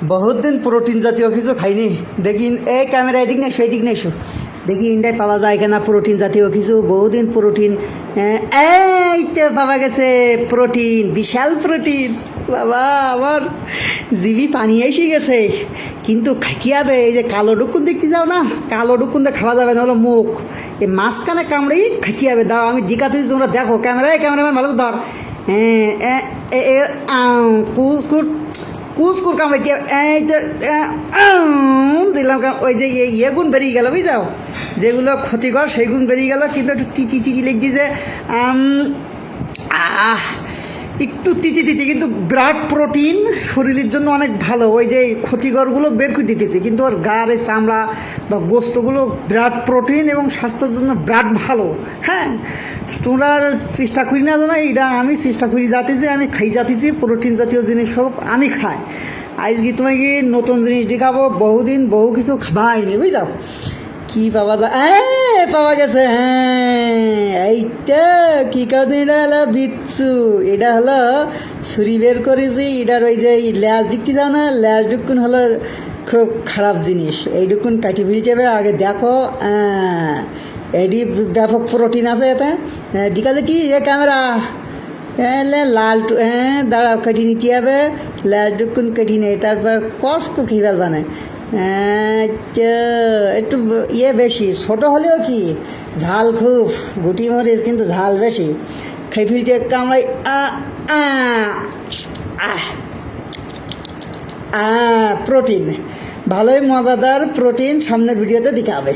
बहुत दिन प्रोटीन জাতীয় কিছু খাইনি। দেখি এই ক্যামেরা এদিক নেই সেই দিক নেই, দেখি ইন্ডিয়ায় পাওয়া যায় কিনা প্রোটিন জাতীয় কিছু। বহুদিন প্রোটিন, এই তো পাওয়া গেছে প্রোটিন, বিশাল প্রোটিন। বাবা আমার জিভি পানি এসে গেছে, কিন্তু কি হবে? এই যে কালো ডুকুন দেখতে যাও না, কালো ডুকুন দিয়ে খাওয়া যাবে না, হলো মুখ এই মাঝখানে কামড়েই খাইতে হবে। দাও আমি জিজ্ঞাসা তোমরা দেখো, ক্যামেরাম্যান ভালো ধর। কুসকুর কুসকুর কামড়াইতে এই যে দিলাম, ওই যে ইয়ে গুণ বেরিয়ে গেল বুঝাও, যেগুলো ক্ষতিকর সেই গুণ বেরিয়ে গেল, কিন্তু একটু তিতি তিতি লেগে যে একটু তিতি তিতি, কিন্তু ব্রাড প্রোটিন শরীরের জন্য অনেক ভালো। ওই যে ক্ষতিকরগুলো বের করে দিতেছে, কিন্তু ওর গার এই চামড়া বা গোস্তগুলো ব্রাড প্রোটিন এবং স্বাস্থ্যের জন্য ব্রাড ভালো। হ্যাঁ, তোমরা চেষ্টা করি না জানো, এইটা আমি চেষ্টা করি যাতেছি, আমি খাই যাতেছি প্রোটিন জাতীয় জিনিস সব আমি খাই। আজকে তোমাকে নতুন জিনিস দেখাবো, বহুদিন বহু কিছু খাইনি বুঝলাম। কি পাওয়া যায়? পাওয়া গেছে, এইটা কি কাজ? এটা হলো বিচ্ছু, এটা হলো ছুরি বের করেছি। এটার ওই যে ল্যাজ দেখতে যাও না, ল্যাজ ডুকুন হলো খুব খারাপ জিনিস। এই ডুকুন কাটি ফেলতে হবে আগে। দেখো এটি ব্যাপক প্রোটিন আছে এতে। দিকা দেখি এ ক্যামেরা লাল দাঁড়াও, কেটে নিতে হবে। ল্যাজ ডুকুন কেটে নেই, তারপর কষ্ট খেয়ে ফেলবা না। একটু ইয়ে বেশি, ছোট হলেও কি ঝাল খুব, গুটি মরিচ কিন্তু ঝাল বেশি। খাই ফেলতে কামড়াই প্রোটিন, ভালোই মজাদার প্রোটিন। সামনের ভিডিওতে দিতে হবে।